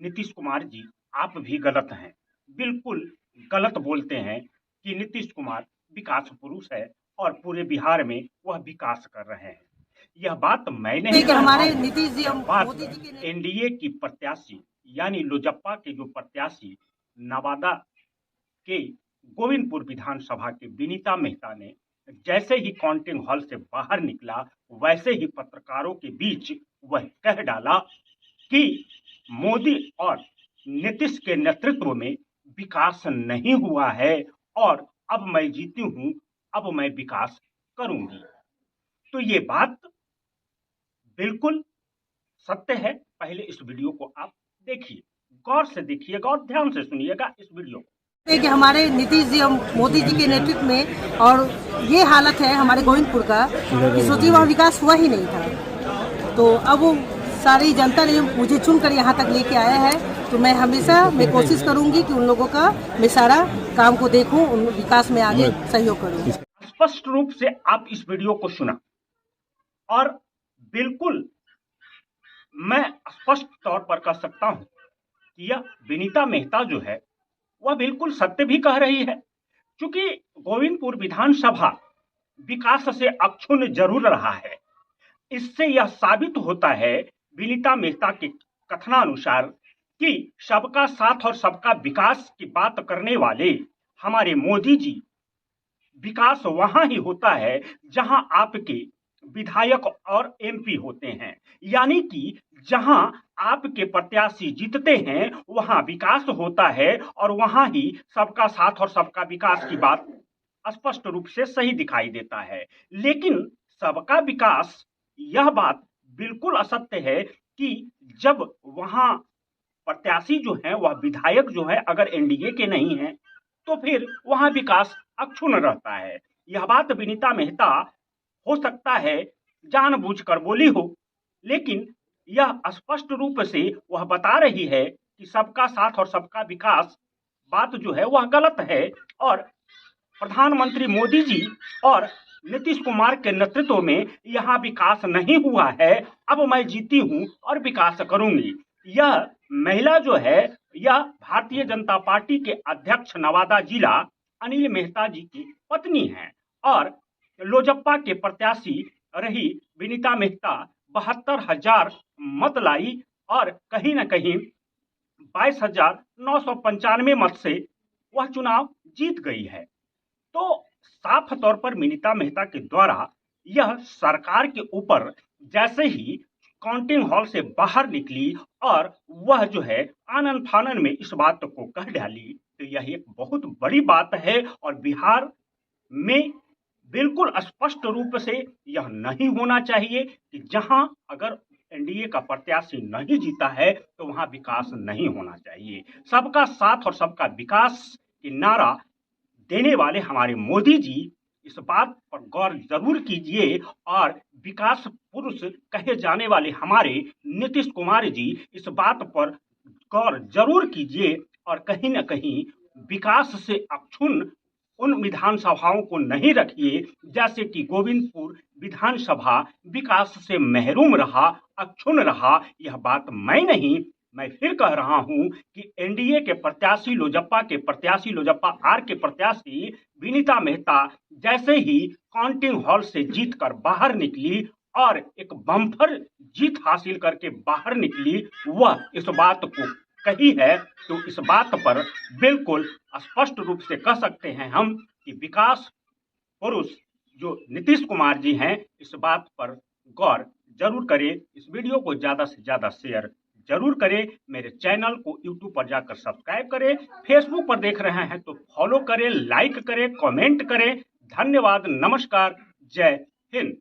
नीतीश कुमार जी, आप भी गलत हैं। बिल्कुल गलत बोलते हैं कि नीतीश कुमार विकास पुरुष है और पूरे बिहार में वह विकास कर रहे हैं। यह बात मैं नहीं कह रहा हमारे हूं, नीतीश जी यह हम बात मोदी जी के एनडीए की प्रत्याशी यानी लोजप्पा के जो प्रत्याशी नवादा के गोविंदपुर विधानसभा के विनीता मेहता ने जैसे ही काउंटिंग हॉल से बाहर निकला, वैसे ही पत्रकारों के बीच वह कह डाला कि मोदी और नीतीश के नेतृत्व में विकास नहीं हुआ है और अब मैं जीती हूं, अब मैं विकास करूंगी। तो ये बात बिल्कुल सत्य है। पहले इस वीडियो को आप देखिए, गौर से देखिएगा और ध्यान से सुनिएगा इस वीडियो को। कि हमारे नीतीश जी हम मोदी जी के नेतृत्व में, और ये हालत है हमारे गोविंदपुर का कि सोचिए वहाँ विकास हुआ ही नहीं था। तो अब वो सारी जनता ने मुझे चुनकर यहाँ तक लेके आया है, तो मैं कोशिश करूंगी कि उन लोगों का मैं सारा काम को देखूं, उन विकास में आगे सहयोग करूं। स्पष्ट रूप से आप इस वीडियो को सुना और बिल्कुल मैं स्पष्ट तौर पर कह सकता हूं कि यह विनीता मेहता जो है वह बिल्कुल सत्य भी कह रही है, क्योंकि गोविंदपुर विधानसभा विकास से अक्षुण्ण जरूर रहा है। इससे यह साबित होता है विनीता मेहता के कथनानुसार कि सबका साथ और सबका विकास की बात करने वाले हमारे मोदी जी, विकास वहां ही होता है जहां आपके विधायक और एमपी होते हैं, यानी कि जहां आपके प्रत्याशी जीतते हैं वहां विकास होता है और वहां ही सबका साथ और सबका विकास की बात स्पष्ट रूप से सही दिखाई देता है। लेकिन सबका विकास, यह बात बिल्कुल असत्य है कि जब वहां प्रत्याशी जो है वह विधायक जो है अगर एनडीए के नहीं है तो फिर वहां विकास अक्षुण्ण रहता है। यह बात विनीता मेहता हो सकता है जानबूझकर बोली हो, लेकिन यह स्पष्ट रूप से वह बता रही है कि सबका साथ और सबका विकास बात जो है वह गलत है और प्रधानमंत्री मोदी जी और नीतीश कुमार के नेतृत्व में यहाँ विकास नहीं हुआ है। अब मैं जीती हूँ और विकास करूंगी। यह महिला जो है यह भारतीय जनता पार्टी के अध्यक्ष नवादा जिला अनिल मेहता जी की पत्नी है और लोजप्पा के प्रत्याशी रही विनीता मेहता 72,000 मत लाई और कहीं न कहीं 22,995 मत से वह चुनाव जीत गई है। तो साफ तौर पर विनीता मेहता के द्वारा यह सरकार के ऊपर जैसे ही काउंटिंग हॉल से बाहर निकली और वह जो है आनन फानन में इस बात को कह डाली, तो यह एक बहुत बड़ी बात है और बिहार में बिल्कुल स्पष्ट रूप से यह नहीं होना चाहिए कि जहां अगर एनडीए का प्रत्याशी नहीं जीता है तो वहां विकास नहीं होना चाहिए। सबका साथ और सबका विकास की नारा देने वाले हमारे मोदी जी इस बात पर गौर जरूर कीजिए और विकास पुरुष कहे जाने वाले हमारे नीतीश कुमार जी इस बात पर गौर जरूर कीजिए और कहीं न कहीं विकास से अक्षुण्ण उन विधानसभाओं को नहीं रखिए जैसे कि गोविंदपुर विधानसभा विकास से महरूम रहा, अक्षुण्ण रहा। यह बात मैं नहीं, मैं फिर कह रहा हूं कि एनडीए के प्रत्याशी लोजप्पा आर के प्रत्याशी विनीता मेहता जैसे ही काउंटिंग हॉल से जीतकर बाहर निकली और एक बम्पर जीत हासिल करके बाहर निकली, वह इस बात को कही है, तो इस बात पर बिल्कुल स्पष्ट रूप से कह सकते हैं हम कि विकास पुरुष जो नीतीश कुमार जी हैं इस बात पर गौर जरूर करें। इस वीडियो को ज्यादा से ज्यादा शेयर जरूर करें। मेरे चैनल को यूट्यूब पर जाकर सब्सक्राइब करें, फेसबुक पर देख रहे हैं तो फॉलो करें, लाइक करें, कमेंट करें। धन्यवाद, नमस्कार, जय हिंद।